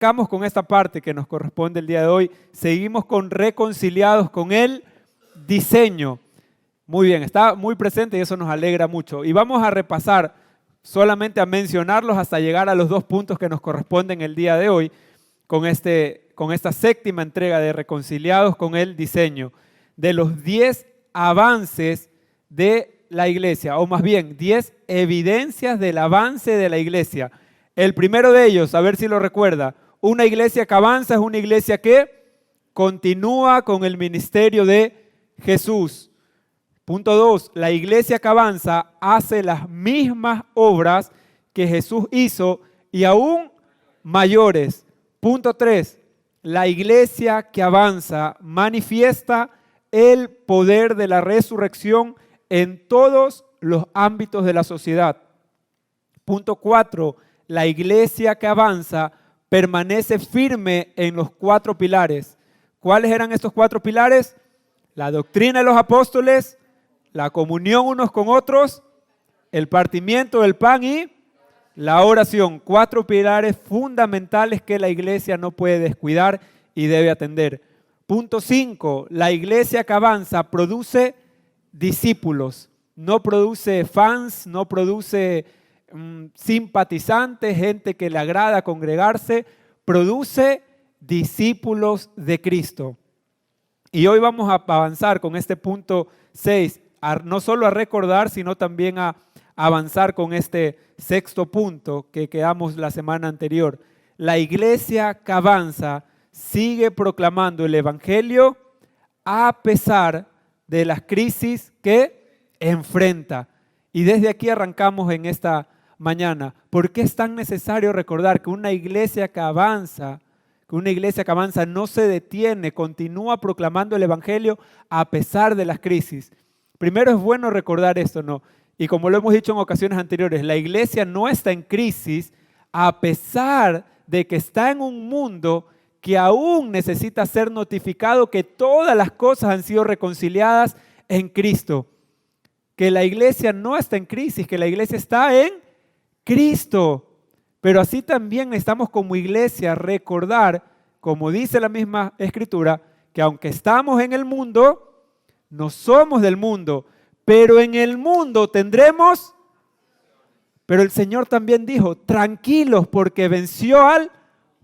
arrancamos con esta parte que nos corresponde el día de hoy. Seguimos con reconciliados con el diseño. Muy bien, está muy presente y eso nos alegra mucho. Y vamos a repasar, solamente a mencionarlos hasta llegar a los 2 puntos que nos corresponden el día de hoy con esta séptima entrega de reconciliados con el diseño. De los 10 avances de la iglesia, o más bien 10 evidencias del avance de la iglesia. El primero de ellos, a ver si lo recuerda, una iglesia que avanza es una iglesia que continúa con el ministerio de Jesús. Punto 2, la iglesia que avanza hace las mismas obras que Jesús hizo y aún mayores. Punto 3, la iglesia que avanza manifiesta el poder de la resurrección en todos los ámbitos de la sociedad. Punto 4, la iglesia que avanza permanece firme en los 4 pilares. ¿Cuáles eran estos 4 pilares? La doctrina de los apóstoles, la comunión unos con otros, el partimiento del pan y la oración. 4 pilares fundamentales que la iglesia no puede descuidar y debe atender. Punto 5, la iglesia que avanza produce discípulos, no produce fans, no produce simpatizantes, gente que le agrada congregarse, produce discípulos de Cristo. Y hoy vamos a avanzar con este punto 6, no solo a recordar, sino también a avanzar con este 6º punto que quedamos la semana anterior. La iglesia que avanza sigue proclamando el evangelio a pesar de las crisis que enfrenta. Y desde aquí arrancamos en esta mañana. ¿Por qué es tan necesario recordar que una iglesia que avanza no se detiene, continúa proclamando el evangelio a pesar de las crisis? Primero es bueno recordar esto, ¿no? Y como lo hemos dicho en ocasiones anteriores, la iglesia no está en crisis a pesar de que está en un mundo que aún necesita ser notificado que todas las cosas han sido reconciliadas en Cristo. Que la iglesia no está en crisis, que la iglesia está en Cristo. Pero así también necesitamos como iglesia recordar, como dice la misma Escritura, que aunque estamos en el mundo, no somos del mundo, pero en el mundo tendremos. Pero el Señor también dijo, tranquilos porque venció al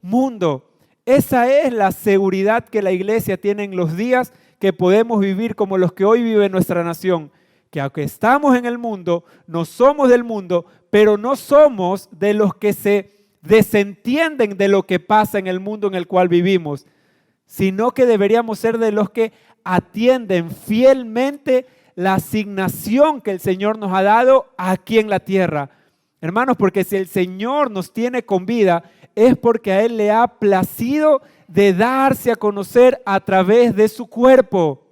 mundo. Esa es la seguridad que la iglesia tiene en los días que podemos vivir como los que hoy vive nuestra nación. Que aunque estamos en el mundo, no somos del mundo, pero no somos de los que se desentienden de lo que pasa en el mundo en el cual vivimos, sino que deberíamos ser de los que atienden fielmente la asignación que el Señor nos ha dado aquí en la tierra. Hermanos, porque si el Señor nos tiene con vida, es porque a Él le ha placido de darse a conocer a través de su cuerpo.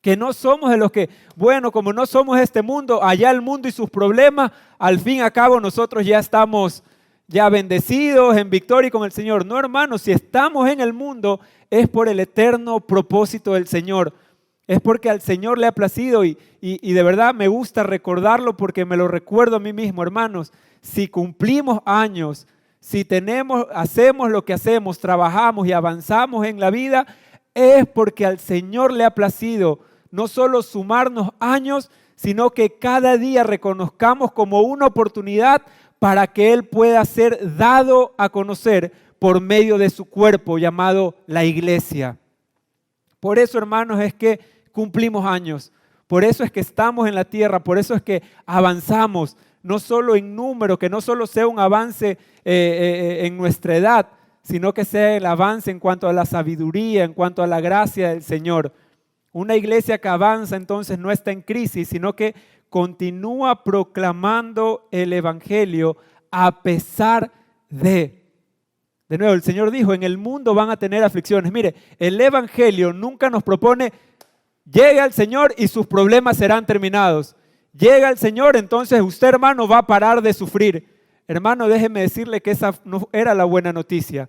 Que no somos de los que, bueno, como no somos este mundo, allá el mundo y sus problemas, al fin y al cabo nosotros ya estamos ya bendecidos, en victoria con el Señor. No, hermanos, si estamos en el mundo es por el eterno propósito del Señor. Es porque al Señor le ha placido y de verdad me gusta recordarlo porque me lo recuerdo a mí mismo, hermanos. Si cumplimos años, si hacemos lo que hacemos, trabajamos y avanzamos en la vida, es porque al Señor le ha placido no solo sumarnos años, sino que cada día reconozcamos como una oportunidad para que Él pueda ser dado a conocer por medio de su cuerpo llamado la iglesia. Por eso, hermanos, es que cumplimos años, por eso es que estamos en la tierra, por eso es que avanzamos, no solo en número, que no solo sea un avance en nuestra edad, sino que sea el avance en cuanto a la sabiduría, en cuanto a la gracia del Señor. Una iglesia que avanza entonces no está en crisis, sino que continúa proclamando el evangelio a pesar de. De nuevo, el Señor dijo, en el mundo van a tener aflicciones. Mire, el evangelio nunca nos propone, llegue al Señor y sus problemas serán terminados. Llega el Señor, entonces usted, hermano, va a parar de sufrir. Hermano, déjeme decirle que esa no era la buena noticia.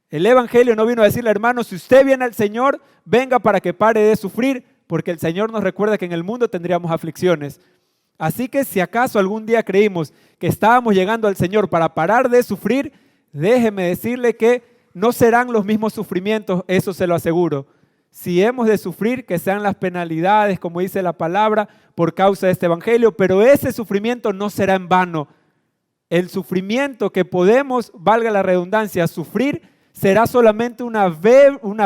El evangelio no vino a decirle, hermano, si usted viene al Señor, venga para que pare de sufrir, porque el Señor nos recuerda que en el mundo tendríamos aflicciones. Así que si acaso algún día creímos que estábamos llegando al Señor para parar de sufrir, déjeme decirle que no serán los mismos sufrimientos, eso se lo aseguro. Si hemos de sufrir, que sean las penalidades, como dice la palabra, por causa de este evangelio, pero ese sufrimiento no será en vano. El sufrimiento que podemos, valga la redundancia, sufrir, será solamente una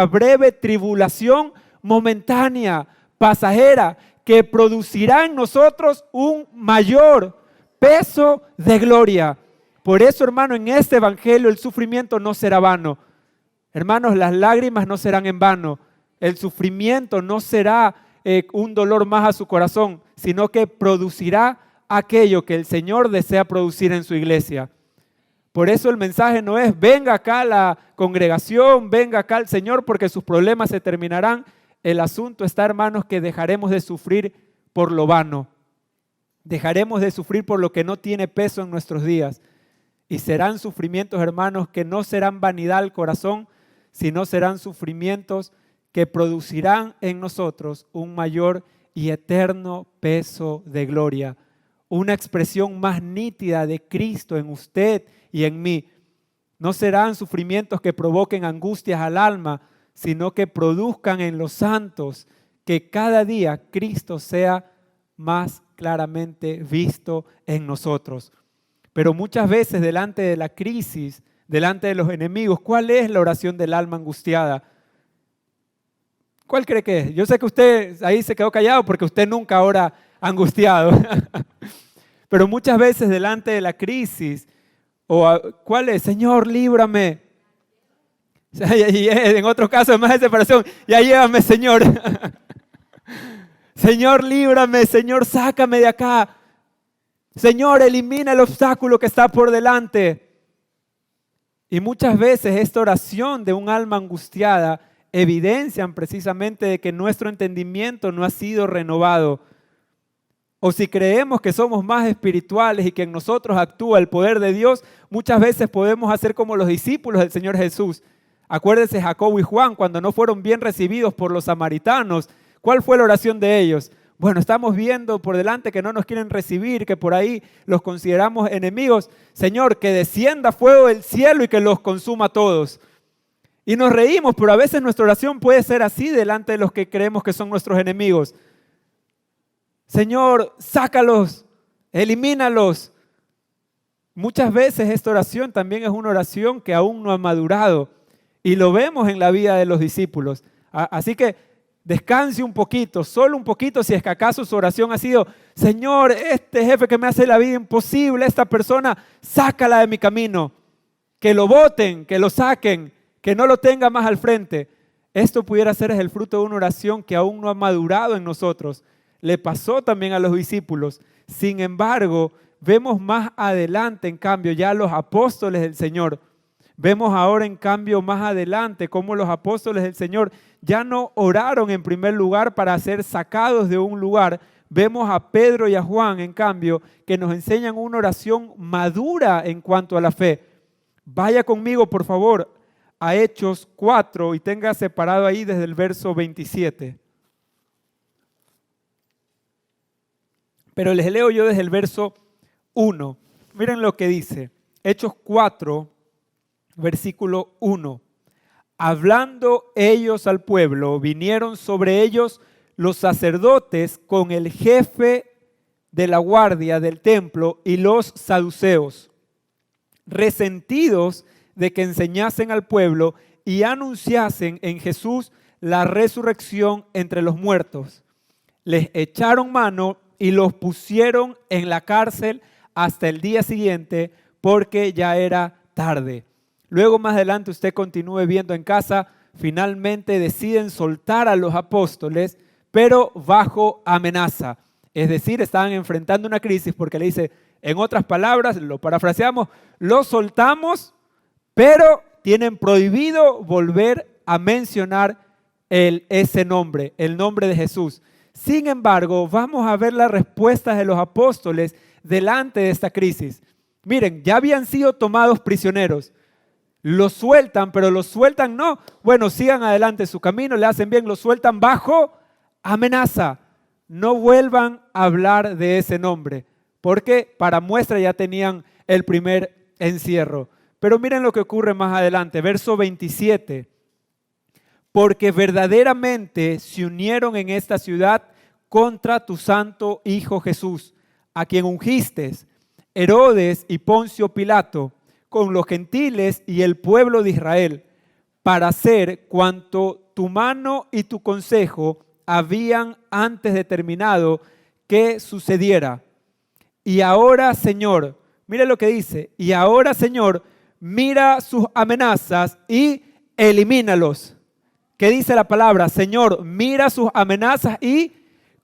breve tribulación momentánea, pasajera, que producirá en nosotros un mayor peso de gloria. Por eso, hermano, en este evangelio el sufrimiento no será vano. Hermanos, las lágrimas no serán en vano. El sufrimiento no será un dolor más a su corazón, sino que producirá aquello que el Señor desea producir en su iglesia. Por eso el mensaje no es, venga acá la congregación, venga acá el Señor, porque sus problemas se terminarán. El asunto está, hermanos, que dejaremos de sufrir por lo vano. Dejaremos de sufrir por lo que no tiene peso en nuestros días. Y serán sufrimientos, hermanos, que no serán vanidad al corazón, sino serán sufrimientos que producirán en nosotros un mayor y eterno peso de gloria. Una expresión más nítida de Cristo en usted y en mí. No serán sufrimientos que provoquen angustias al alma, sino que produzcan en los santos que cada día Cristo sea más claramente visto en nosotros. Pero muchas veces delante de la crisis, delante de los enemigos, ¿cuál es la oración del alma angustiada? ¿Cuál cree que es? Yo sé que usted ahí se quedó callado porque usted nunca ora angustiado. Pero muchas veces delante de la crisis, ¿cuál es? Señor, líbrame. En otros casos más de separación, ya llévame, Señor. Señor, líbrame, Señor, sácame de acá. Señor, elimina el obstáculo que está por delante. Y muchas veces esta oración de un alma angustiada evidencian precisamente de que nuestro entendimiento no ha sido renovado. O si creemos que somos más espirituales y que en nosotros actúa el poder de Dios, muchas veces podemos hacer como los discípulos del Señor Jesús. Acuérdense Jacobo y Juan cuando no fueron bien recibidos por los samaritanos. ¿Cuál fue la oración de ellos? Bueno, estamos viendo por delante que no nos quieren recibir, que por ahí los consideramos enemigos. Señor, que descienda fuego del cielo y que los consuma a todos. Y nos reímos, pero a veces nuestra oración puede ser así delante de los que creemos que son nuestros enemigos. Señor, sácalos, elimínalos. Muchas veces esta oración también es una oración que aún no ha madurado y lo vemos en la vida de los discípulos. Así que descanse un poquito, solo un poquito, si es que acaso su oración ha sido, Señor, este jefe que me hace la vida imposible, esta persona, sácala de mi camino. Que lo boten, que lo saquen, que no lo tenga más al frente. Esto pudiera ser el fruto de una oración que aún no ha madurado en nosotros. Le pasó también a los discípulos. Sin embargo, vemos más adelante, en cambio, ya los apóstoles del Señor. Vemos ahora, en cambio, más adelante cómo los apóstoles del Señor ya no oraron en primer lugar para ser sacados de un lugar. Vemos a Pedro y a Juan, en cambio, que nos enseñan una oración madura en cuanto a la fe. Vaya conmigo, por favor, a Hechos 4 y tenga separado ahí desde el verso 27. Pero les leo yo desde el verso 1. Miren lo que dice. Hechos 4, versículo 1. Hablando ellos al pueblo, vinieron sobre ellos los sacerdotes con el jefe de la guardia del templo y los saduceos, resentidos de que enseñasen al pueblo y anunciasen en Jesús la resurrección entre los muertos. Les echaron mano y los pusieron en la cárcel hasta el día siguiente porque ya era tarde. Luego más adelante usted continúe viendo en casa, finalmente deciden soltar a los apóstoles, pero bajo amenaza. Es decir, estaban enfrentando una crisis porque le dice, en otras palabras, lo parafraseamos, los soltamos, pero tienen prohibido volver a mencionar ese nombre, el nombre de Jesús. Sin embargo, vamos a ver las respuestas de los apóstoles delante de esta crisis. Miren, ya habían sido tomados prisioneros. Los sueltan, pero los sueltan no. Bueno, sigan adelante su camino, le hacen bien, los sueltan bajo amenaza. No vuelvan a hablar de ese nombre, porque para muestra ya tenían el primer encierro. Pero miren lo que ocurre más adelante, verso 27. Porque verdaderamente se unieron en esta ciudad contra tu santo Hijo Jesús, a quien ungiste, Herodes y Poncio Pilato, con los gentiles y el pueblo de Israel, para hacer cuanto tu mano y tu consejo habían antes determinado que sucediera. Y ahora, Señor, mire lo que dice, y ahora, Señor, mira sus amenazas y elimínalos. ¿Qué dice la palabra? Señor, mira sus amenazas y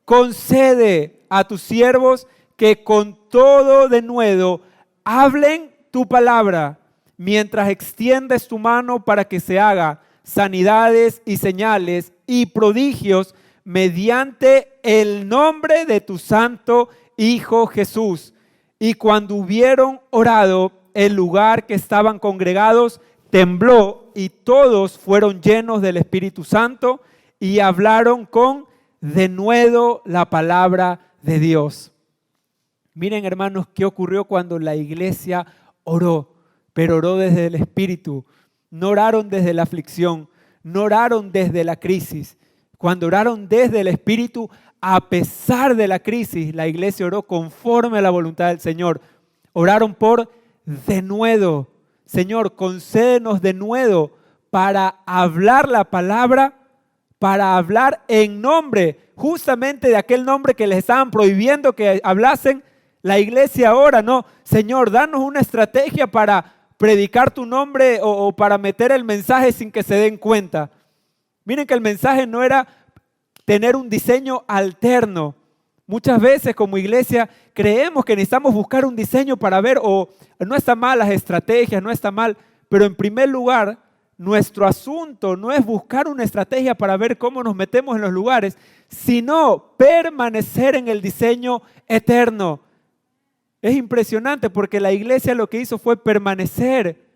concede a tus siervos que con todo denuedo hablen tu palabra, mientras extiendes tu mano para que se haga sanidades y señales y prodigios mediante el nombre de tu santo Hijo Jesús. Y cuando hubieron orado, el lugar que estaban congregados tembló y todos fueron llenos del Espíritu Santo y hablaron con denuedo la palabra de Dios. Miren, hermanos, qué ocurrió cuando la iglesia oró, pero oró desde el Espíritu. No oraron desde la aflicción, no oraron desde la crisis. Cuando oraron desde el Espíritu, a pesar de la crisis, la iglesia oró conforme a la voluntad del Señor. Oraron por denuedo. Señor, concédenos denuedo para hablar la palabra, para hablar en nombre, justamente de aquel nombre que les estaban prohibiendo que hablasen. La iglesia ahora, no, Señor, danos una estrategia para predicar tu nombre o para meter el mensaje sin que se den cuenta. Miren que el mensaje no era tener un diseño alterno. Muchas veces como iglesia creemos que necesitamos buscar un diseño para ver, o no está mal las estrategias, no está mal, pero en primer lugar, nuestro asunto no es buscar una estrategia para ver cómo nos metemos en los lugares, sino permanecer en el diseño eterno. Es impresionante porque la iglesia lo que hizo fue permanecer.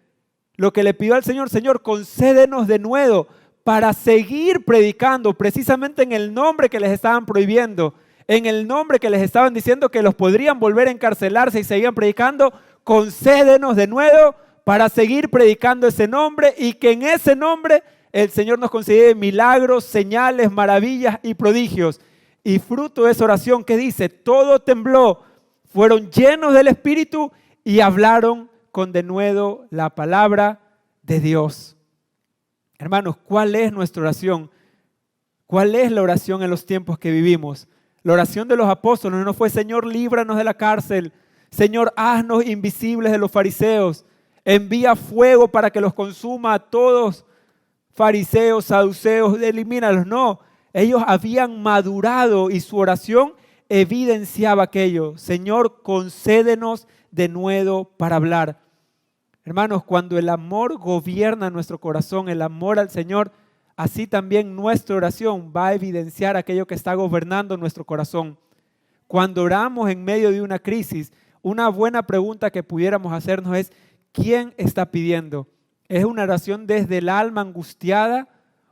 Lo que le pidió al Señor, Señor, concédenos denuedo para seguir predicando precisamente en el nombre que les estaban prohibiendo, en el nombre que les estaban diciendo que los podrían volver a encarcelar si seguían predicando. Concédenos denuedo para seguir predicando ese nombre y que en ese nombre el Señor nos concede milagros, señales, maravillas y prodigios. Y fruto de esa oración que dice, todo tembló, fueron llenos del Espíritu y hablaron con denuedo la palabra de Dios. Hermanos, ¿cuál es nuestra oración? ¿Cuál es la oración en los tiempos que vivimos? La oración de los apóstoles no fue, Señor, líbranos de la cárcel. Señor, haznos invisibles de los fariseos. Envía fuego para que los consuma a todos, fariseos, saduceos, elimínalos. No, ellos habían madurado y su oración evidenciaba aquello. Señor, concédenos denuedo para hablar. Hermanos, cuando el amor gobierna nuestro corazón, el amor al Señor, así también nuestra oración va a evidenciar aquello que está gobernando nuestro corazón. Cuando oramos en medio de una crisis, una buena pregunta que pudiéramos hacernos es, ¿quién está pidiendo? ¿Es una oración desde el alma angustiada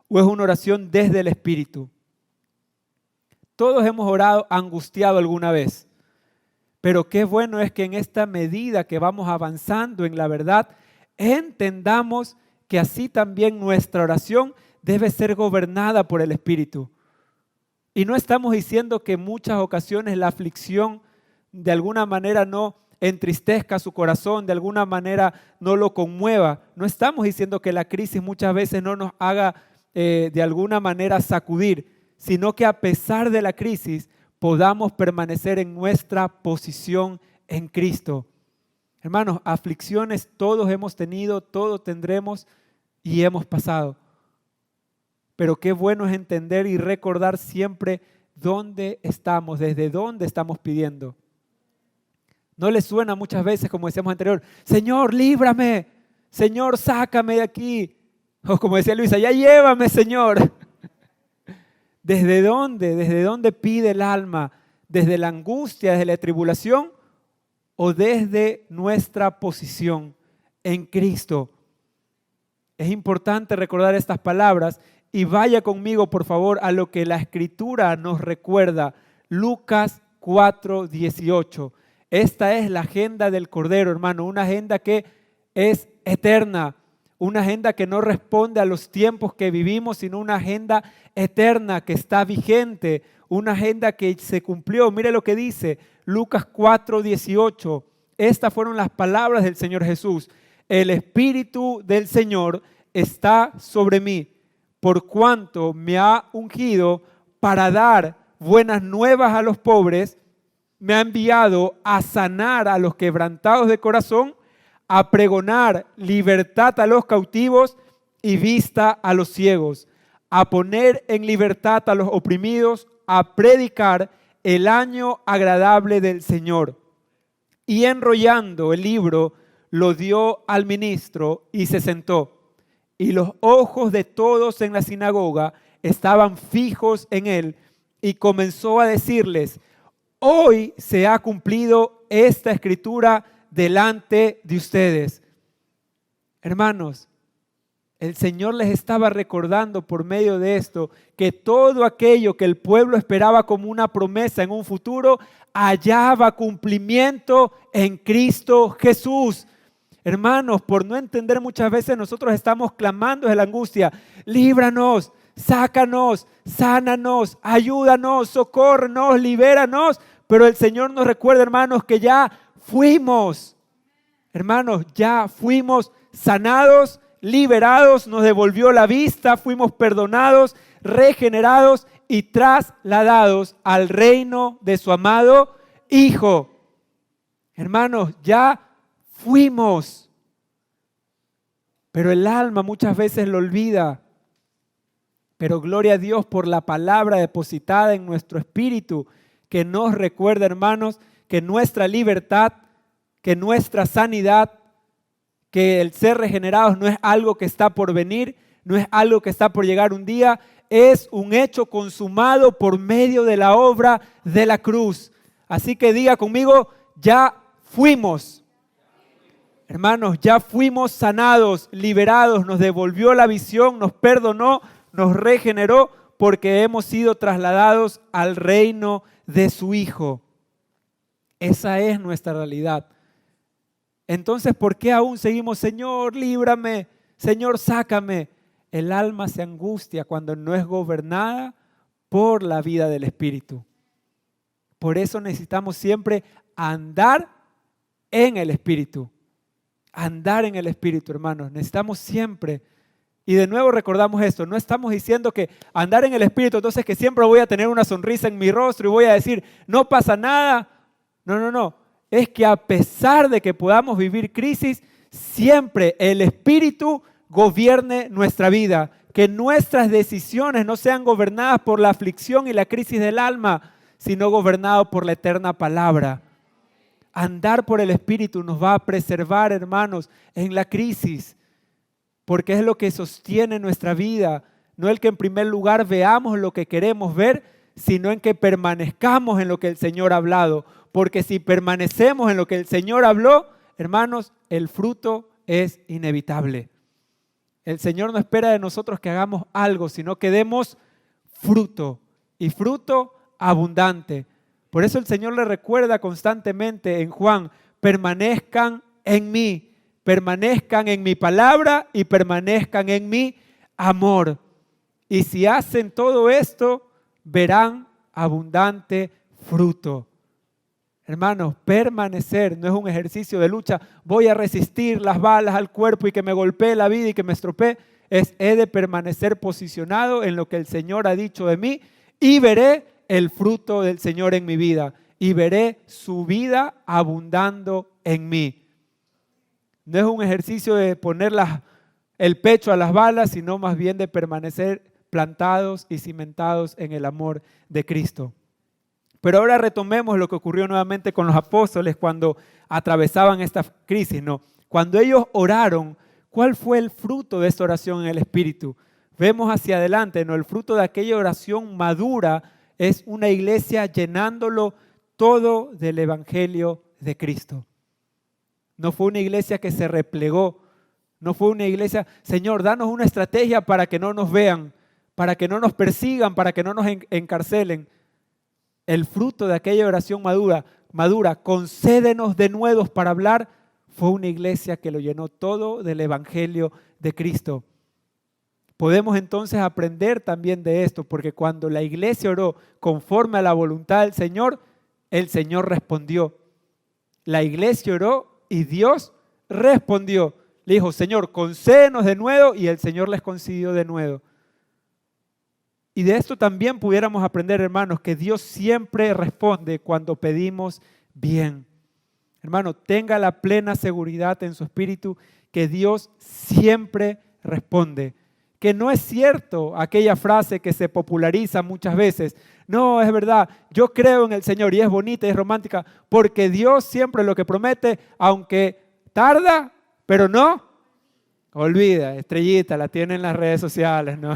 o es una oración desde el Espíritu? Todos hemos orado angustiado alguna vez, pero qué bueno es que en esta medida que vamos avanzando en la verdad, entendamos que así también nuestra oración debe ser gobernada por el Espíritu. Y no estamos diciendo que en muchas ocasiones la aflicción de alguna manera no entristezca su corazón, de alguna manera no lo conmueva. No estamos diciendo que la crisis muchas veces no nos haga de alguna manera sacudir, sino que a pesar de la crisis podamos permanecer en nuestra posición en Cristo. Hermanos, aflicciones todos hemos tenido, todos tendremos y hemos pasado. Pero qué bueno es entender y recordar siempre dónde estamos, desde dónde estamos pidiendo. ¿No les suena muchas veces, como decíamos anterior, Señor, líbrame, Señor, sácame de aquí? O como decía Luisa, ya llévame, Señor. ¿Desde dónde? ¿Desde dónde pide el alma? ¿Desde la angustia, desde la tribulación o desde nuestra posición en Cristo? Es importante recordar estas palabras y vaya conmigo, por favor, a lo que la Escritura nos recuerda. Lucas 4:18. Esta es la agenda del Cordero, hermano, una agenda que es eterna. Una agenda que no responde a los tiempos que vivimos, sino una agenda eterna que está vigente, una agenda que se cumplió. Mire lo que dice Lucas 4:18. Estas fueron las palabras del Señor Jesús. El Espíritu del Señor está sobre mí, por cuanto me ha ungido para dar buenas nuevas a los pobres, me ha enviado a sanar a los quebrantados de corazón, a pregonar libertad a los cautivos y vista a los ciegos, a poner en libertad a los oprimidos, a predicar el año agradable del Señor. Y enrollando el libro, lo dio al ministro y se sentó. Y los ojos de todos en la sinagoga estaban fijos en él, y comenzó a decirles: hoy se ha cumplido esta escritura delante de ustedes. Hermanos, el Señor les estaba recordando por medio de esto que todo aquello que el pueblo esperaba como una promesa en un futuro hallaba cumplimiento en Cristo Jesús. Hermanos, por no entender muchas veces nosotros estamos clamando desde la angustia: líbranos, sácanos, sánanos, ayúdanos, socórrenos, libéranos. Pero el Señor nos recuerda, hermanos, que ya fuimos, hermanos, ya fuimos sanados, liberados, nos devolvió la vista, fuimos perdonados, regenerados y trasladados al reino de su amado Hijo. Hermanos, ya fuimos. Pero el alma muchas veces lo olvida. Pero gloria a Dios por la palabra depositada en nuestro espíritu, que nos recuerda, hermanos, que nuestra libertad, que nuestra sanidad, que el ser regenerados no es algo que está por venir, no es algo que está por llegar un día, es un hecho consumado por medio de la obra de la cruz. Así que diga conmigo: ya fuimos. Hermanos, ya fuimos sanados, liberados, nos devolvió la visión, nos perdonó, nos regeneró, porque hemos sido trasladados al reino de su Hijo. Esa es nuestra realidad. Entonces, ¿por qué aún seguimos: Señor, líbrame, Señor, sácame? El alma se angustia cuando no es gobernada por la vida del Espíritu. Por eso necesitamos siempre andar en el Espíritu. Andar en el Espíritu, hermanos. Necesitamos siempre. Y de nuevo recordamos esto, no estamos diciendo que andar en el Espíritu, entonces que siempre voy a tener una sonrisa en mi rostro y voy a decir: no pasa nada. No. Es que a pesar de que podamos vivir crisis, siempre el Espíritu gobierne nuestra vida. Que nuestras decisiones no sean gobernadas por la aflicción y la crisis del alma, sino gobernadas por la eterna palabra. Andar por el Espíritu nos va a preservar, hermanos, en la crisis, porque es lo que sostiene nuestra vida. No el que en primer lugar veamos lo que queremos ver, sino en que permanezcamos en lo que el Señor ha hablado. Porque si permanecemos en lo que el Señor habló, hermanos, el fruto es inevitable. El Señor no espera de nosotros que hagamos algo, sino que demos fruto, y fruto abundante. Por eso el Señor le recuerda constantemente en Juan: permanezcan en mí, permanezcan en mi palabra y permanezcan en mi amor. Y si hacen todo esto, verán abundante fruto. Hermanos, permanecer no es un ejercicio de lucha. Voy a resistir las balas al cuerpo y que me golpee la vida y que me estropee. He de permanecer posicionado en lo que el Señor ha dicho de mí, y veré el fruto del Señor en mi vida, y veré su vida abundando en mí. No es un ejercicio de poner el pecho a las balas, sino más bien de permanecer plantados y cimentados en el amor de Cristo. Pero ahora retomemos lo que ocurrió nuevamente con los apóstoles cuando atravesaban esta crisis, ¿no? Cuando ellos oraron, ¿cuál fue el fruto de esta oración en el Espíritu? Vemos hacia adelante, ¿no? El fruto de aquella oración madura es una iglesia llenándolo todo del Evangelio de Cristo. No fue una iglesia que se replegó, no fue una iglesia: Señor, danos una estrategia para que no nos vean, para que no nos persigan, para que no nos encarcelen. El fruto de aquella oración madura, concédenos denuedos para hablar, fue una iglesia que lo llenó todo del Evangelio de Cristo. Podemos entonces aprender también de esto, porque cuando la iglesia oró conforme a la voluntad del Señor, el Señor respondió. La iglesia oró y Dios respondió. Le dijo, Señor, concédenos de nuevo, y el Señor les concedió de nuevo. Y de esto también pudiéramos aprender, hermanos, que Dios siempre responde cuando pedimos bien. Hermano, tenga la plena seguridad en su espíritu que Dios siempre responde. Que no es cierto aquella frase que se populariza muchas veces. No, es verdad, yo creo en el Señor y es bonita y es romántica, porque Dios siempre lo que promete, aunque tarda, pero no olvida. Estrellita, la tiene en las redes sociales, ¿no?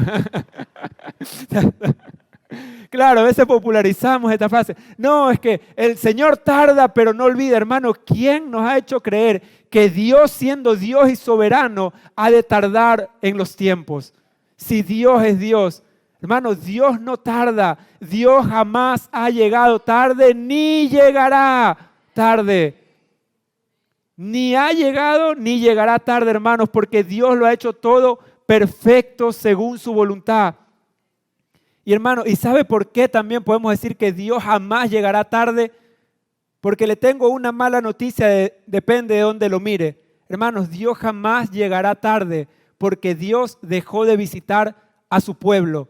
Claro, a veces popularizamos esta frase. No, es que el Señor tarda, pero no olvida. Hermano, ¿quién nos ha hecho creer que Dios, siendo Dios y soberano, ha de tardar en los tiempos? Si Dios es Dios. Hermano, Dios no tarda. Dios jamás ha llegado tarde, ni llegará tarde. Ni ha llegado, ni llegará tarde, hermanos, porque Dios lo ha hecho todo perfecto según su voluntad. Y hermano, ¿y sabe por qué también podemos decir que Dios jamás llegará tarde? Porque le tengo una mala noticia, depende de dónde lo mire. Hermanos, Dios jamás llegará tarde porque Dios dejó de visitar a su pueblo.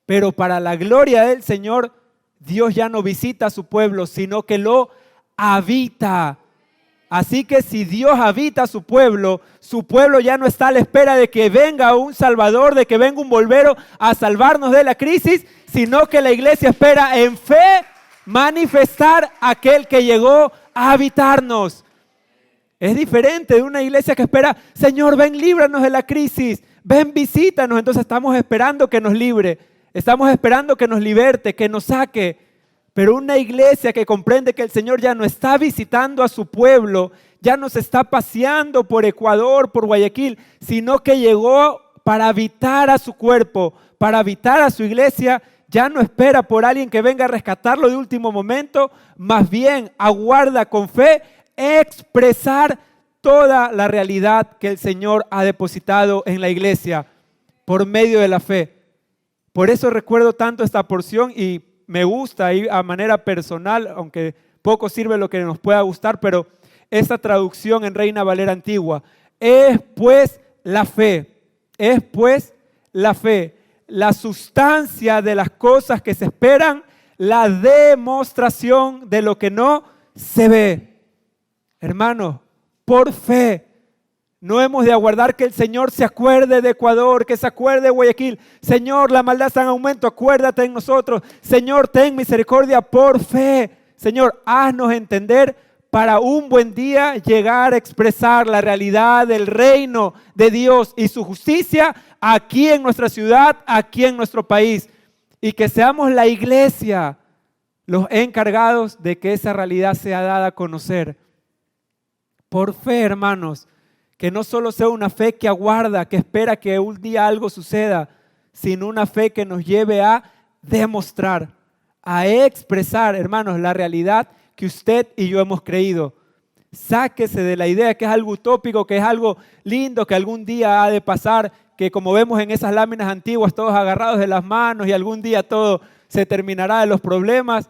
Pero para la gloria del Señor, Dios ya no visita a su pueblo, sino que lo habita. Así que si Dios habita a su pueblo ya no está a la espera de que venga un Salvador, de que venga un volvero a salvarnos de la crisis, sino que la iglesia espera en fe manifestar a aquel que llegó a habitarnos. Es diferente de una iglesia que espera, Señor, ven, líbranos de la crisis, ven, visítanos. Entonces estamos esperando que nos libre, estamos esperando que nos liberte, que nos saque. Pero una iglesia que comprende que el Señor ya no está visitando a su pueblo, ya no se está paseando por Ecuador, por Guayaquil, sino que llegó para habitar a su cuerpo, para habitar a su iglesia, ya no espera por alguien que venga a rescatarlo de último momento, más bien aguarda con fe expresar toda la realidad que el Señor ha depositado en la iglesia por medio de la fe. Por eso recuerdo tanto esta porción y me gusta y a manera personal, aunque poco sirve lo que nos pueda gustar, pero esta traducción en Reina Valera Antigua, es pues la fe, la sustancia de las cosas que se esperan, la demostración de lo que no se ve. Hermanos, por fe. No hemos de aguardar que el Señor se acuerde de Ecuador, que se acuerde de Guayaquil. Señor, la maldad está en aumento, acuérdate en nosotros. Señor, ten misericordia por fe. Señor, haznos entender para un buen día llegar a expresar la realidad del reino de Dios y su justicia aquí en nuestra ciudad, aquí en nuestro país. Y que seamos la iglesia los encargados de que esa realidad sea dada a conocer. Por fe, hermanos. Que no solo sea una fe que aguarda, que espera que un día algo suceda, sino una fe que nos lleve a demostrar, a expresar, hermanos, la realidad que usted y yo hemos creído. Sáquese de la idea que es algo utópico, que es algo lindo, que algún día ha de pasar, que como vemos en esas láminas antiguas, todos agarrados de las manos y algún día todo se terminará de los problemas,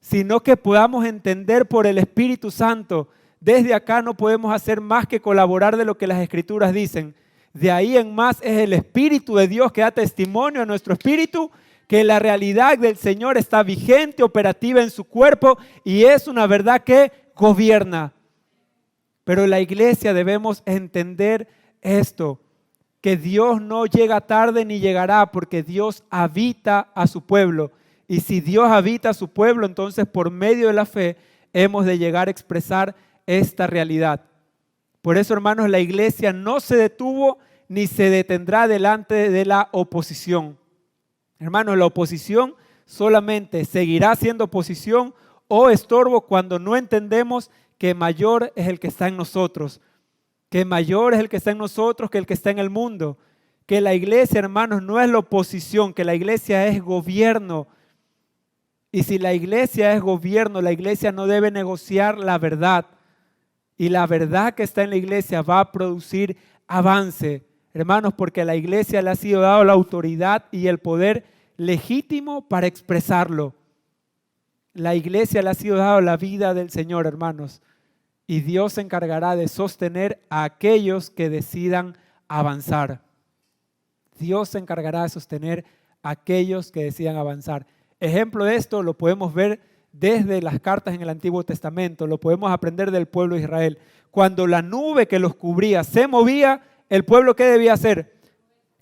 sino que podamos entender por el Espíritu Santo. Desde acá no podemos hacer más que colaborar de lo que las Escrituras dicen. De ahí en más es el Espíritu de Dios que da testimonio a nuestro espíritu que la realidad del Señor está vigente, operativa en su cuerpo y es una verdad que gobierna. Pero la iglesia debemos entender esto, que Dios no llega tarde ni llegará porque Dios habita a su pueblo. Y si Dios habita a su pueblo, entonces por medio de la fe hemos de llegar a expresar esta realidad. Por eso, hermanos, la iglesia no se detuvo ni se detendrá delante de la oposición. Hermanos, la oposición solamente seguirá siendo oposición o estorbo cuando no entendemos que mayor es el que está en nosotros, que mayor es el que está en nosotros que el que está en el mundo, que la iglesia, hermanos, no es la oposición, que la iglesia es gobierno. Y si la iglesia es gobierno, la iglesia no debe negociar la verdad. Y la verdad que está en la iglesia va a producir avance, hermanos, porque a la iglesia le ha sido dado la autoridad y el poder legítimo para expresarlo. La iglesia le ha sido dado la vida del Señor, hermanos, y Dios se encargará de sostener a aquellos que decidan avanzar. Dios se encargará de sostener a aquellos que decidan avanzar. Ejemplo de esto lo podemos ver desde las cartas en el Antiguo Testamento, lo podemos aprender del pueblo de Israel. Cuando la nube que los cubría se movía, ¿el pueblo qué debía hacer?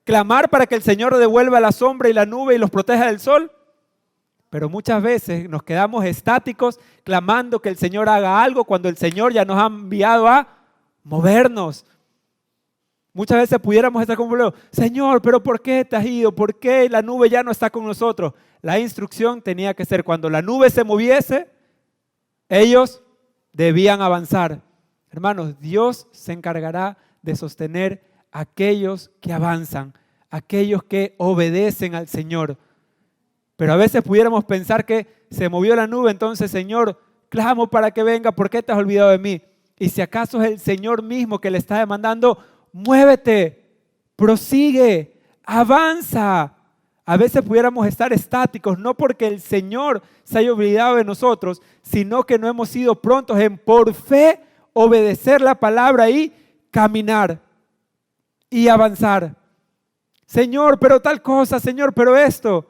¿Clamar para que el Señor devuelva la sombra y la nube y los proteja del sol? Pero muchas veces nos quedamos estáticos clamando que el Señor haga algo cuando el Señor ya nos ha enviado a movernos. Muchas veces pudiéramos estar como, Señor, pero ¿por qué te has ido? ¿Por qué la nube ya no está con nosotros? La instrucción tenía que ser cuando la nube se moviese, ellos debían avanzar. Hermanos, Dios se encargará de sostener a aquellos que avanzan, aquellos que obedecen al Señor. Pero a veces pudiéramos pensar que se movió la nube, entonces, Señor, clamo para que venga, ¿por qué te has olvidado de mí? Y si acaso es el Señor mismo que le está demandando, muévete, prosigue, avanza. A veces pudiéramos estar estáticos, no porque el Señor se haya olvidado de nosotros, sino que no hemos sido prontos en por fe obedecer la palabra y caminar y avanzar. Señor, pero tal cosa, Señor, pero esto.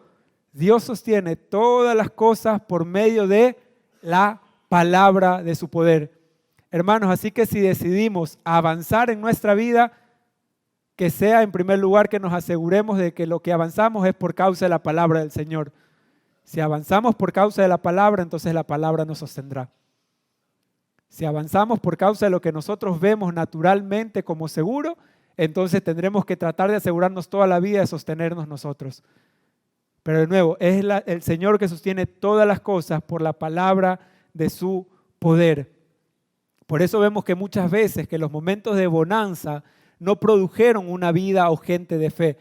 Dios sostiene todas las cosas por medio de la palabra de su poder. Hermanos, así que si decidimos avanzar en nuestra vida, que sea en primer lugar que nos aseguremos de que lo que avanzamos es por causa de la palabra del Señor. Si avanzamos por causa de la palabra, entonces la palabra nos sostendrá. Si avanzamos por causa de lo que nosotros vemos naturalmente como seguro, entonces tendremos que tratar de asegurarnos toda la vida de sostenernos nosotros. Pero de nuevo, es el Señor que sostiene todas las cosas por la palabra de su poder. Por eso vemos que muchas veces que los momentos de bonanza no produjeron una vida o gente de fe,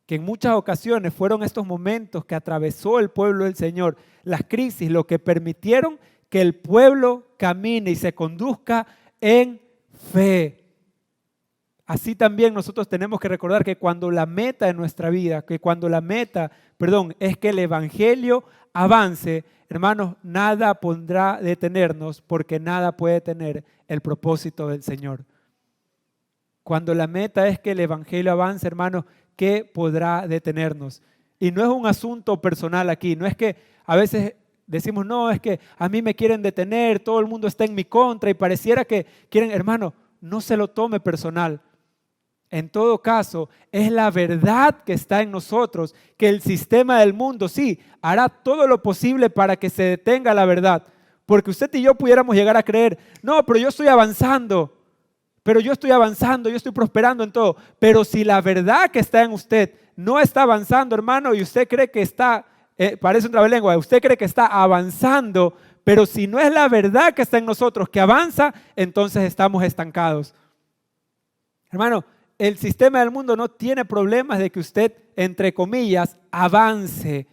que en muchas ocasiones fueron estos momentos que atravesó el pueblo del Señor, las crisis, lo que permitieron que el pueblo camine y se conduzca en fe. Así también nosotros tenemos que recordar que cuando la meta de nuestra vida, es que el evangelio avance, hermanos, nada podrá detenernos porque nada puede detener el propósito del Señor. Cuando la meta es que el evangelio avance, hermanos, ¿qué podrá detenernos? Y no es un asunto personal aquí, no es que a veces decimos, no, es que a mí me quieren detener, todo el mundo está en mi contra y pareciera que quieren, hermano, no se lo tome personal. En todo caso, es la verdad que está en nosotros, que el sistema del mundo sí hará todo lo posible para que se detenga la verdad. Porque usted y yo pudiéramos llegar a creer, no, pero yo estoy avanzando, yo estoy prosperando en todo. Pero si la verdad que está en usted no está avanzando, hermano, y usted cree que está, parece un trabalengua, usted cree que está avanzando, pero si no es la verdad que está en nosotros que avanza, entonces estamos estancados. Hermano, el sistema del mundo no tiene problemas de que usted, entre comillas, avance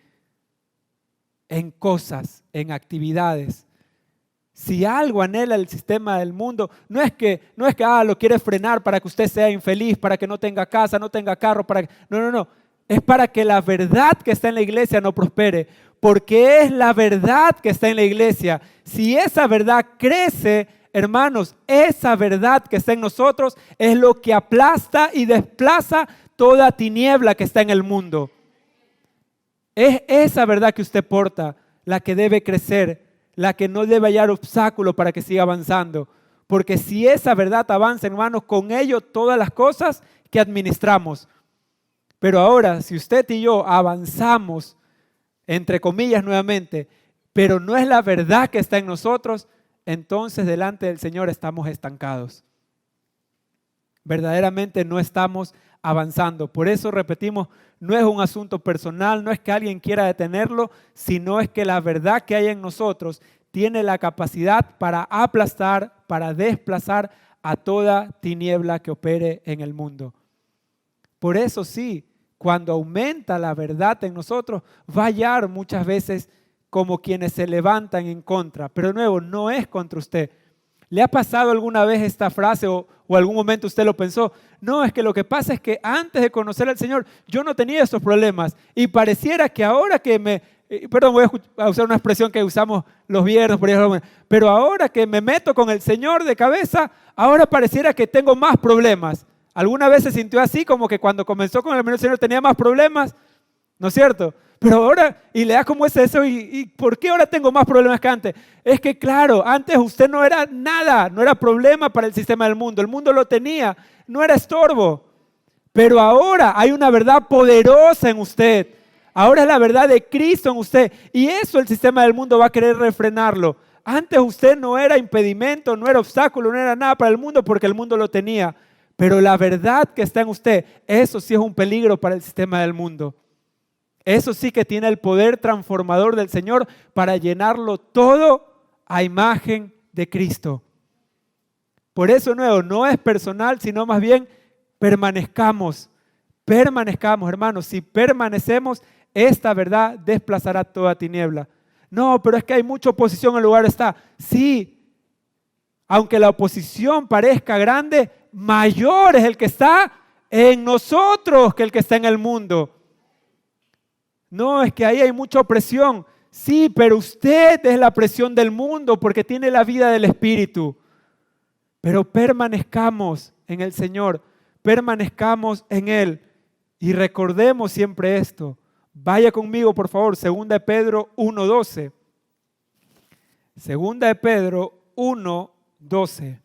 en cosas, en actividades. Si algo anhela el sistema del mundo, no es que lo quiere frenar para que usted sea infeliz, para que no tenga casa, no tenga carro, no. Es para que la verdad que está en la iglesia no prospere, porque es la verdad que está en la iglesia. Si esa verdad crece, hermanos, esa verdad que está en nosotros es lo que aplasta y desplaza toda tiniebla que está en el mundo. Es esa verdad que usted porta la que debe crecer, la que no debe hallar obstáculo para que siga avanzando. Porque si esa verdad avanza, hermanos, con ello todas las cosas que administramos. Pero ahora, si usted y yo avanzamos, entre comillas nuevamente, pero no es la verdad que está en nosotros, entonces delante del Señor estamos estancados. Verdaderamente no estamos avanzando. Por eso repetimos, no es un asunto personal, no es que alguien quiera detenerlo, sino es que la verdad que hay en nosotros tiene la capacidad para aplastar, para desplazar a toda tiniebla que opere en el mundo. Por eso sí, cuando aumenta la verdad en nosotros, va a hallar muchas veces como quienes se levantan en contra. Pero de nuevo, no es contra usted. ¿Le ha pasado alguna vez esta frase o algún momento usted lo pensó? No, es que lo que pasa es que antes de conocer al Señor yo no tenía estos problemas y pareciera que ahora que perdón, voy a usar una expresión que usamos los viernes, por ejemplo, pero ahora que me meto con el Señor de cabeza, ahora pareciera que tengo más problemas. ¿Alguna vez se sintió así, como que cuando comenzó con el Señor tenía más problemas? ¿No es cierto? Pero ahora, y le da como ese eso, ¿y por qué ahora tengo más problemas que antes? Es que claro, antes usted no era nada, no era problema para el sistema del mundo. El mundo lo tenía, no era estorbo. Pero ahora hay una verdad poderosa en usted. Ahora es la verdad de Cristo en usted. Y eso el sistema del mundo va a querer refrenarlo. Antes usted no era impedimento, no era obstáculo, no era nada para el mundo porque el mundo lo tenía. Pero la verdad que está en usted, eso sí es un peligro para el sistema del mundo. Eso sí que tiene el poder transformador del Señor para llenarlo todo a imagen de Cristo. Por eso, nuevo, no es personal, sino más bien permanezcamos, hermanos. Si permanecemos, esta verdad desplazará toda tiniebla. No, pero es que hay mucha oposición en el lugar está. Sí, aunque la oposición parezca grande, mayor es el que está en nosotros que el que está en el mundo. No, es que ahí hay mucha opresión. Sí, pero usted es la presión del mundo porque tiene la vida del Espíritu. Pero permanezcamos en el Señor, permanezcamos en Él y recordemos siempre esto. Vaya conmigo, por favor, 2 de Pedro 1:12. 2 de Pedro 1:12.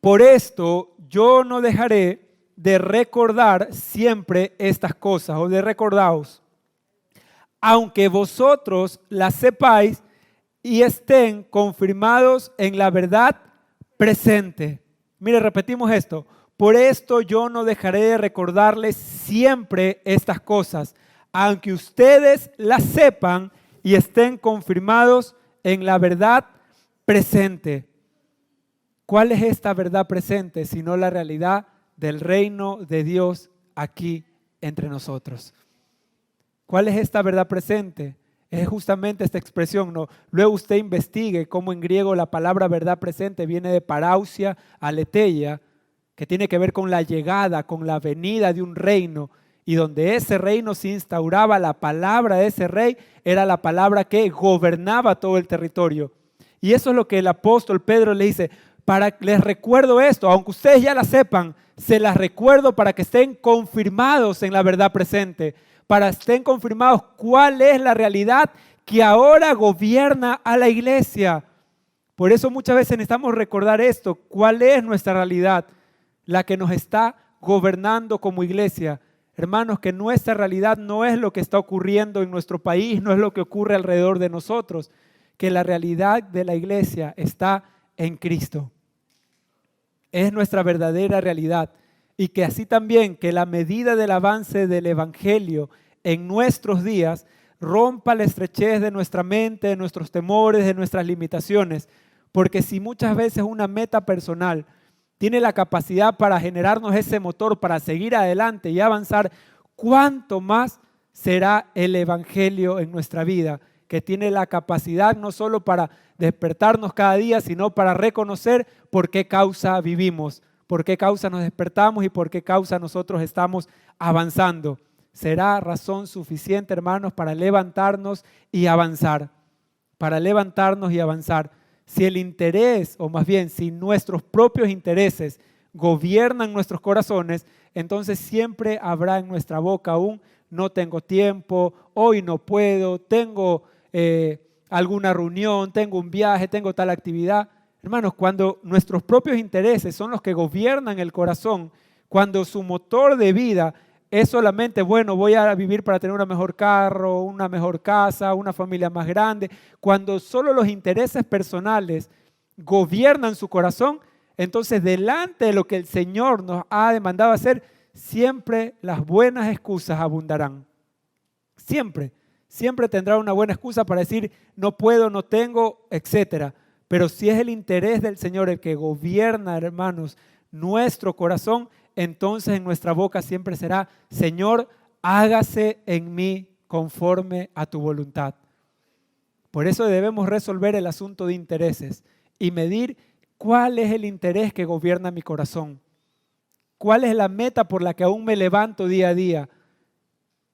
Por esto yo no dejaré de recordar siempre estas cosas, o de recordaos, aunque vosotros las sepáis y estén confirmados en la verdad presente. Mire, repetimos esto. Por esto yo no dejaré de recordarles siempre estas cosas, aunque ustedes las sepan y estén confirmados en la verdad presente. ¿Cuál es esta verdad presente sino la realidad del reino de Dios aquí entre nosotros? ¿Cuál es esta verdad presente? Es justamente esta expresión, ¿no? Luego usted investigue cómo en griego la palabra verdad presente viene de parousia, aletheia, que tiene que ver con la llegada, con la venida de un reino, y donde ese reino se instauraba, la palabra de ese rey era la palabra que gobernaba todo el territorio. Y eso es lo que el apóstol Pedro le dice: les recuerdo esto, aunque ustedes ya la sepan, se las recuerdo para que estén confirmados en la verdad presente, para que estén confirmados cuál es la realidad que ahora gobierna a la iglesia. Por eso muchas veces necesitamos recordar esto, cuál es nuestra realidad, la que nos está gobernando como iglesia. Hermanos, que nuestra realidad no es lo que está ocurriendo en nuestro país, no es lo que ocurre alrededor de nosotros, que la realidad de la iglesia está en Cristo. Es nuestra verdadera realidad. Y que así también, que la medida del avance del Evangelio en nuestros días rompa la estrechez de nuestra mente, de nuestros temores, de nuestras limitaciones. Porque si muchas veces una meta personal tiene la capacidad para generarnos ese motor para seguir adelante y avanzar, ¿cuánto más será el Evangelio en nuestra vida? Que tiene la capacidad no solo para despertarnos cada día, sino para reconocer por qué causa vivimos, por qué causa nos despertamos y por qué causa nosotros estamos avanzando. Será razón suficiente, hermanos, para levantarnos y avanzar, para levantarnos y avanzar. Si el interés, o más bien, si nuestros propios intereses gobiernan nuestros corazones, entonces siempre habrá en nuestra boca un no tengo tiempo, hoy no puedo, tengo alguna reunión, tengo un viaje, tengo tal actividad. Hermanos, cuando nuestros propios intereses son los que gobiernan el corazón, cuando su motor de vida es solamente, bueno, voy a vivir para tener un mejor carro, una mejor casa, una familia más grande, cuando solo los intereses personales gobiernan su corazón, entonces delante de lo que el Señor nos ha demandado hacer, siempre las buenas excusas abundarán. Siempre tendrá una buena excusa para decir no puedo, no tengo, etcétera. Pero si es el interés del Señor el que gobierna, hermanos, nuestro corazón, entonces en nuestra boca siempre será: Señor, hágase en mí conforme a tu voluntad. Por eso debemos resolver el asunto de intereses y medir cuál es el interés que gobierna mi corazón. ¿Cuál es la meta por la que aún me levanto día a día?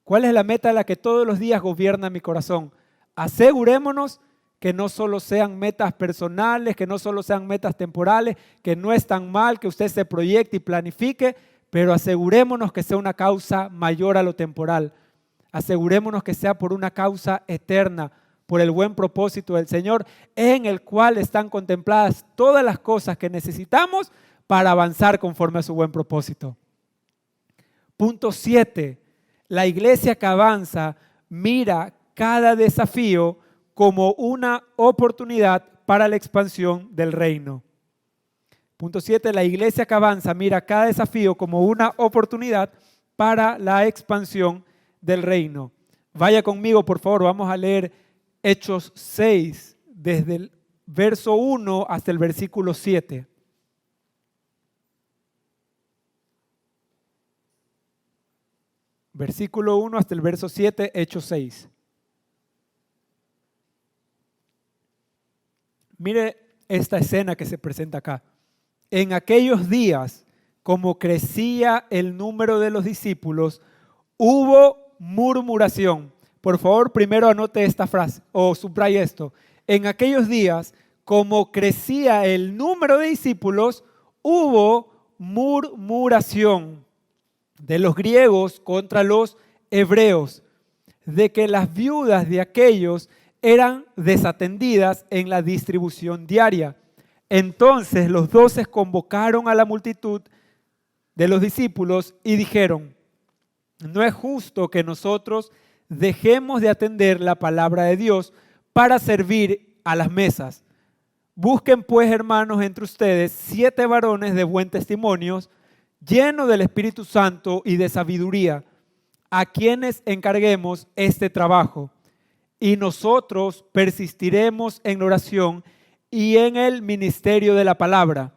¿Cuál es la meta a la que todos los días gobierna mi corazón? Asegurémonos que no solo sean metas personales, que no solo sean metas temporales, que no es tan mal que usted se proyecte y planifique, pero asegurémonos que sea una causa mayor a lo temporal. Asegurémonos que sea por una causa eterna, por el buen propósito del Señor, en el cual están contempladas todas las cosas que necesitamos para avanzar conforme a su buen propósito. Punto 7. La iglesia que avanza mira cada desafío como una oportunidad para la expansión del reino. Punto 7. La iglesia que avanza mira cada desafío como una oportunidad para la expansión del reino. Vaya conmigo, por favor, vamos a leer Hechos 6, desde el verso 1 hasta el versículo 7. Versículo 1 hasta el verso 7, Hechos 6. Mire esta escena que se presenta acá. En aquellos días, como crecía el número de los discípulos, hubo murmuración. Por favor, primero anote esta frase o subraye esto. En aquellos días, como crecía el número de discípulos, hubo murmuración de los griegos contra los hebreos, de que las viudas de aquellos eran desatendidas en la distribución diaria. Entonces los 12 convocaron a la multitud de los discípulos y dijeron: no es justo que nosotros dejemos de atender la palabra de Dios para servir a las mesas. Busquen pues, hermanos, entre ustedes 7 varones de buen testimonio, llenos del Espíritu Santo y de sabiduría, a quienes encarguemos este trabajo. Y nosotros persistiremos en la oración y en el ministerio de la palabra.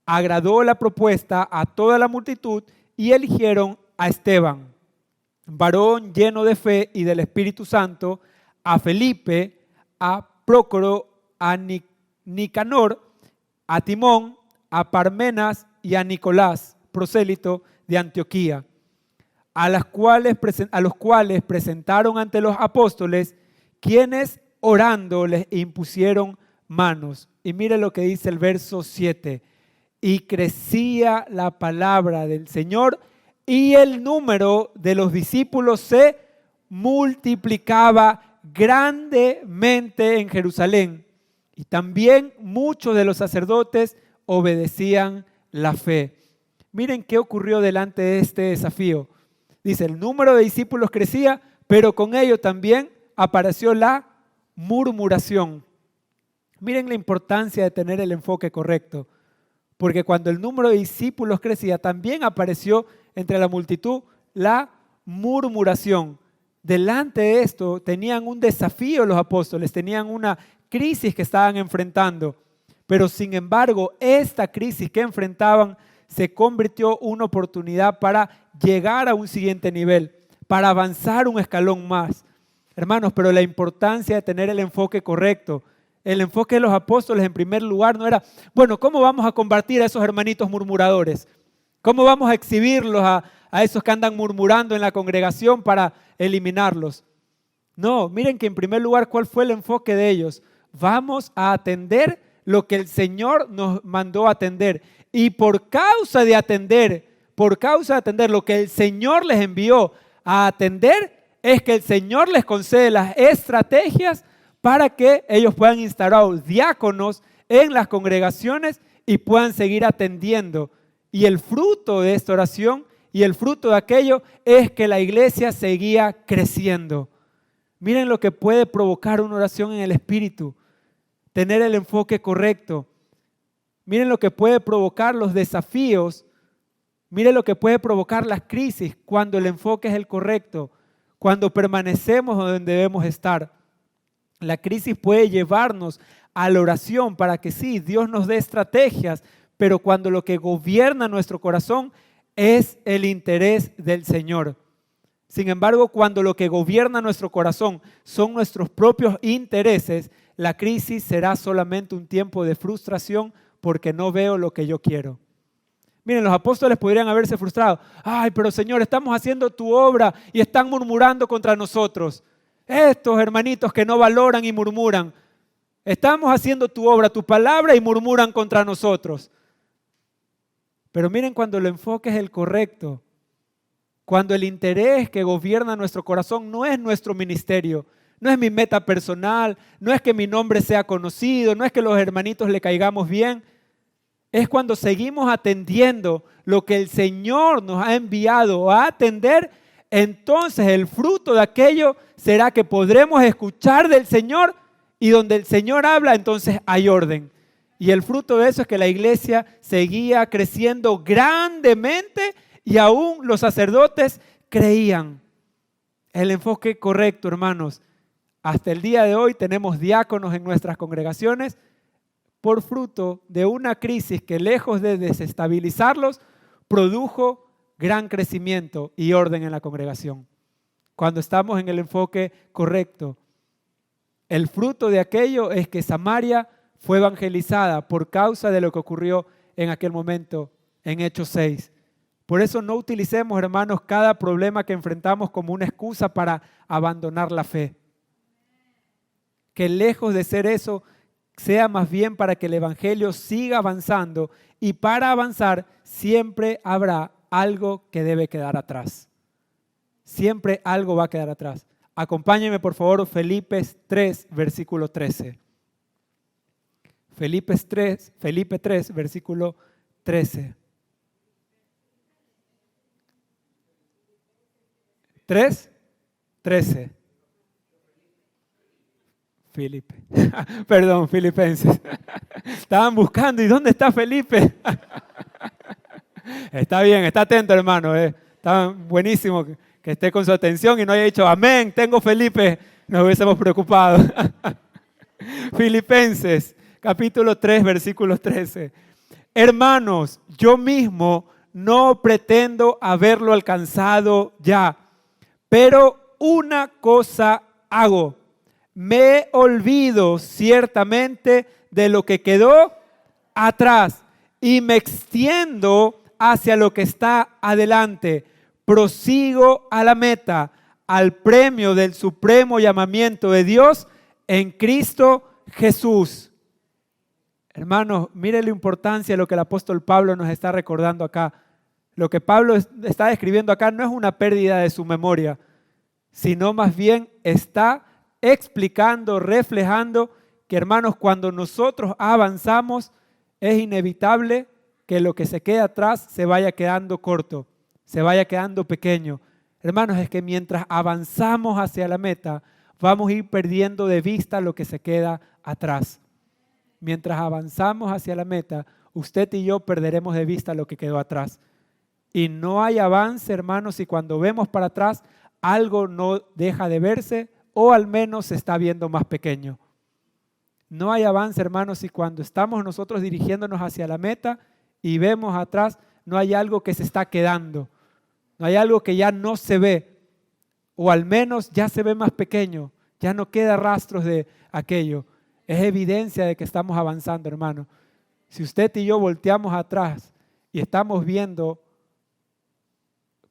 Agradó la propuesta a toda la multitud y eligieron a Esteban, varón lleno de fe y del Espíritu Santo, a Felipe, a Prócoro, a Nicanor, a Timón, a Parmenas y a Nicolás, prosélito de Antioquía, a los cuales presentaron ante los apóstoles, quienes orando les impusieron manos. Y mire lo que dice el verso 7. Y crecía la palabra del Señor y el número de los discípulos se multiplicaba grandemente en Jerusalén. Y también muchos de los sacerdotes obedecían la fe. Miren qué ocurrió delante de este desafío. Dice, el número de discípulos crecía, pero con ello también apareció la murmuración. Miren la importancia de tener el enfoque correcto, porque cuando el número de discípulos crecía, también apareció entre la multitud la murmuración. Delante de esto tenían un desafío los apóstoles, tenían una crisis que estaban enfrentando, pero sin embargo esta crisis que enfrentaban se convirtió en una oportunidad para llegar a un siguiente nivel, para avanzar un escalón más. Hermanos, pero la importancia de tener el enfoque correcto. El enfoque de los apóstoles en primer lugar no era, bueno, ¿cómo vamos a combatir a esos hermanitos murmuradores? ¿Cómo vamos a exhibirlos a esos que andan murmurando en la congregación para eliminarlos? No, miren que en primer lugar, ¿cuál fue el enfoque de ellos? Vamos a atender lo que el Señor nos mandó a atender. Y por causa de atender lo que el Señor les envió a atender, es que el Señor les concede las estrategias para que ellos puedan instaurar diáconos en las congregaciones y puedan seguir atendiendo. Y el fruto de esta oración y el fruto de aquello es que la iglesia seguía creciendo. Miren lo que puede provocar una oración en el Espíritu, tener el enfoque correcto. Miren lo que puede provocar los desafíos. Miren lo que puede provocar las crisis cuando el enfoque es el correcto, cuando permanecemos donde debemos estar. La crisis puede llevarnos a la oración para que sí, Dios nos dé estrategias, pero cuando lo que gobierna nuestro corazón es el interés del Señor. Sin embargo, cuando lo que gobierna nuestro corazón son nuestros propios intereses, la crisis será solamente un tiempo de frustración porque no veo lo que yo quiero. Miren, los apóstoles podrían haberse frustrado. Ay, pero Señor, estamos haciendo tu obra y están murmurando contra nosotros. Estos hermanitos que no valoran y murmuran. Estamos haciendo tu obra, tu palabra y murmuran contra nosotros. Pero miren, cuando el enfoque es el correcto, cuando el interés que gobierna nuestro corazón no es nuestro ministerio, no es mi meta personal, no es que mi nombre sea conocido, no es que los hermanitos le caigamos bien, es cuando seguimos atendiendo lo que el Señor nos ha enviado a atender, entonces el fruto de aquello será que podremos escuchar del Señor y donde el Señor habla, entonces hay orden. Y el fruto de eso es que la iglesia seguía creciendo grandemente y aún los sacerdotes creían. El enfoque correcto, hermanos. Hasta el día de hoy tenemos diáconos en nuestras congregaciones por fruto de una crisis que, lejos de desestabilizarlos, produjo gran crecimiento y orden en la congregación. Cuando estamos en el enfoque correcto, el fruto de aquello es que Samaria fue evangelizada por causa de lo que ocurrió en aquel momento en Hechos 6. Por eso no utilicemos, hermanos, cada problema que enfrentamos como una excusa para abandonar la fe. Que lejos de ser eso, sea más bien para que el evangelio siga avanzando, y para avanzar siempre habrá algo que debe quedar atrás. Siempre algo va a quedar atrás. Acompáñenme por favor, Filipenses 3, versículo 13. Filipenses 3, versículo 13. 3, 13. Perdón, Filipenses. Estaban buscando, ¿y dónde está Felipe? Está bien, está atento, hermano. Está buenísimo que esté con su atención y no haya dicho, amén, tengo Felipe. Nos hubiésemos preocupado. Filipenses, capítulo 3, versículo 13. Hermanos, yo mismo no pretendo haberlo alcanzado ya, pero una cosa hago. Me olvido ciertamente de lo que quedó atrás y me extiendo hacia lo que está adelante. Prosigo a la meta, al premio del supremo llamamiento de Dios en Cristo Jesús. Hermanos, mire la importancia de lo que el apóstol Pablo nos está recordando acá. Lo que Pablo está describiendo acá no es una pérdida de su memoria, sino más bien está explicando, reflejando que, hermanos, cuando nosotros avanzamos es inevitable que lo que se queda atrás se vaya quedando corto, se vaya quedando pequeño. Hermanos, es que mientras avanzamos hacia la meta, vamos a ir perdiendo de vista lo que se queda atrás. Mientras avanzamos hacia la meta, usted y yo perderemos de vista lo que quedó atrás. Y no hay avance, hermanos, si cuando vemos para atrás algo no deja de verse o al menos se está viendo más pequeño. No hay avance, hermanos, si cuando estamos nosotros dirigiéndonos hacia la meta y vemos atrás, no hay algo que se está quedando. No hay algo que ya no se ve, o al menos ya se ve más pequeño, ya no queda rastros de aquello. Es evidencia de que estamos avanzando, hermano. Si usted y yo volteamos atrás y estamos viendo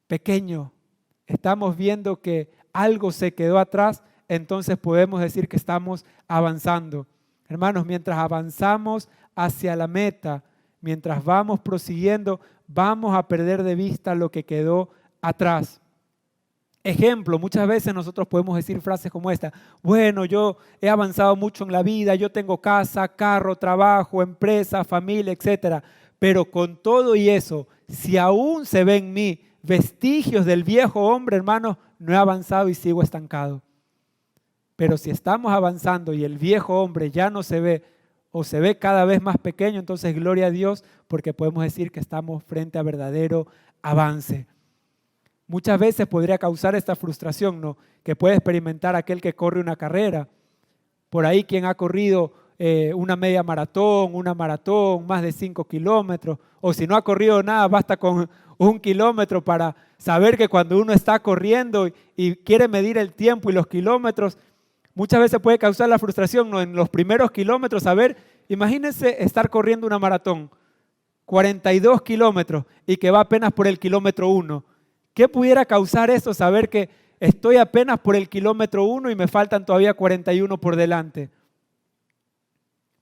pequeño, estamos viendo que algo se quedó atrás, entonces podemos decir que estamos avanzando. Hermanos, mientras avanzamos hacia la meta, mientras vamos prosiguiendo, vamos a perder de vista lo que quedó atrás. Ejemplo, muchas veces nosotros podemos decir frases como esta: bueno, yo he avanzado mucho en la vida, yo tengo casa, carro, trabajo, empresa, familia, etcétera. Pero con todo y eso, si aún se ven en mí vestigios del viejo hombre, hermanos, no he avanzado y sigo estancado. Pero si estamos avanzando y el viejo hombre ya no se ve o se ve cada vez más pequeño, entonces gloria a Dios, porque podemos decir que estamos frente a verdadero avance. Muchas veces podría causar esta frustración, ¿no?, que puede experimentar aquel que corre una carrera. Por ahí quien ha corrido una media maratón, una maratón, más de 5 kilómetros, o si no ha corrido nada, basta con 1 kilómetro para saber que cuando uno está corriendo y quiere medir el tiempo y los kilómetros, muchas veces puede causar la frustración, ¿no? En los primeros kilómetros, a ver, imagínense estar corriendo una maratón, 42 kilómetros y que va apenas por el kilómetro 1. ¿Qué pudiera causar eso? Saber que estoy apenas por el kilómetro 1 y me faltan todavía 41 por delante.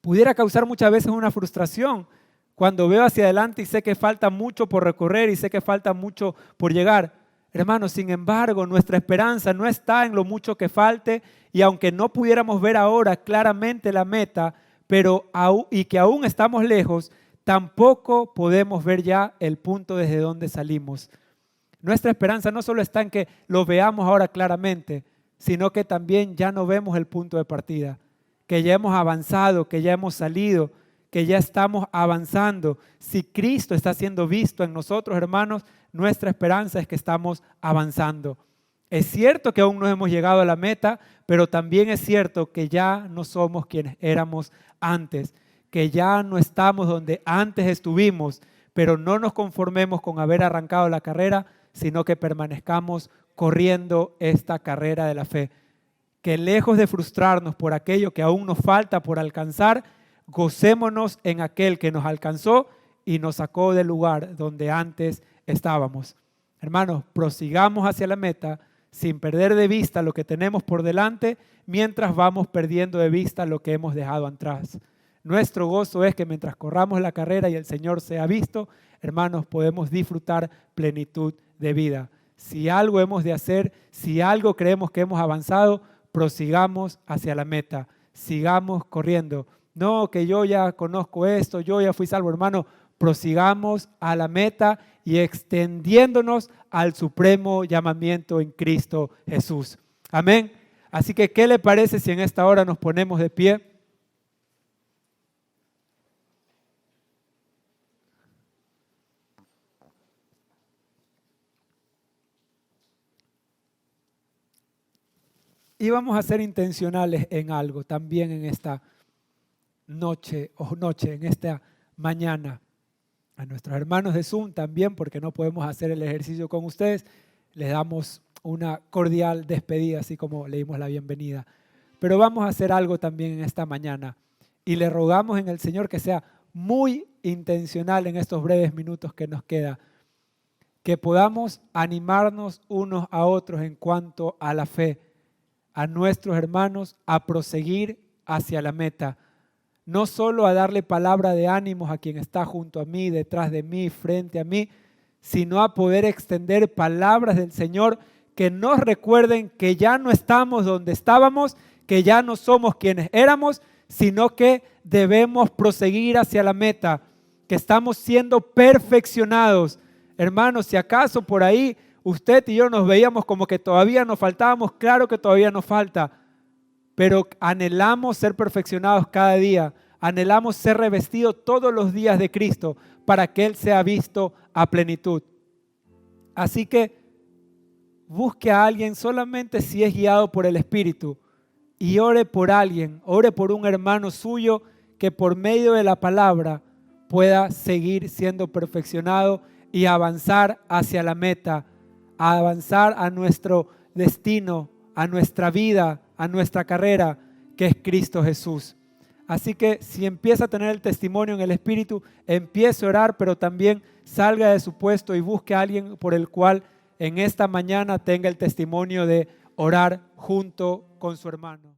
Pudiera causar muchas veces una frustración cuando veo hacia adelante y sé que falta mucho por recorrer y sé que falta mucho por llegar. Hermanos, sin embargo, nuestra esperanza no está en lo mucho que falte y aunque no pudiéramos ver ahora claramente la meta, y que aún estamos lejos, tampoco podemos ver ya el punto desde donde salimos. Nuestra esperanza no solo está en que lo veamos ahora claramente, sino que también ya no vemos el punto de partida, que ya hemos avanzado, que ya hemos salido, que ya estamos avanzando. Si Cristo está siendo visto en nosotros, hermanos, nuestra esperanza es que estamos avanzando. Es cierto que aún no hemos llegado a la meta, pero también es cierto que ya no somos quienes éramos antes, que ya no estamos donde antes estuvimos, pero no nos conformemos con haber arrancado la carrera, sino que permanezcamos corriendo esta carrera de la fe. Que lejos de frustrarnos por aquello que aún nos falta por alcanzar, gocémonos en aquel que nos alcanzó y nos sacó del lugar donde antes estábamos. Hermanos, prosigamos hacia la meta sin perder de vista lo que tenemos por delante, mientras vamos perdiendo de vista lo que hemos dejado atrás. Nuestro gozo es que mientras corramos la carrera y el Señor sea visto, hermanos, podemos disfrutar plenitud de vida. Si algo hemos de hacer, si algo creemos que hemos avanzado, prosigamos hacia la meta, sigamos corriendo. No, que yo ya conozco esto, yo ya fui salvo, hermano, prosigamos a la meta y extendiéndonos al supremo llamamiento en Cristo Jesús. Amén. Así que, ¿qué le parece si en esta hora nos ponemos de pie? Y vamos a ser intencionales en algo también en esta noche, en esta mañana. A nuestros hermanos de Zoom también, porque no podemos hacer el ejercicio con ustedes, les damos una cordial despedida, así como le dimos la bienvenida. Pero vamos a hacer algo también en esta mañana y le rogamos en el Señor que sea muy intencional en estos breves minutos que nos queda, que podamos animarnos unos a otros en cuanto a la fe, a nuestros hermanos a proseguir hacia la meta, no solo a darle palabra de ánimos a quien está junto a mí, detrás de mí, frente a mí, sino a poder extender palabras del Señor que nos recuerden que ya no estamos donde estábamos, que ya no somos quienes éramos, sino que debemos proseguir hacia la meta, que estamos siendo perfeccionados. Hermanos, si acaso por ahí usted y yo nos veíamos como que todavía nos faltábamos, claro que todavía nos falta, pero anhelamos ser perfeccionados cada día, anhelamos ser revestidos todos los días de Cristo para que Él sea visto a plenitud. Así que busque a alguien solamente si es guiado por el Espíritu y ore por alguien, ore por un hermano suyo que por medio de la palabra pueda seguir siendo perfeccionado y avanzar hacia la meta, a avanzar a nuestro destino, a nuestra vida, a nuestra carrera, que es Cristo Jesús. Así que si empieza a tener el testimonio en el Espíritu, empiece a orar, pero también salga de su puesto y busque a alguien por el cual en esta mañana tenga el testimonio de orar junto con su hermano.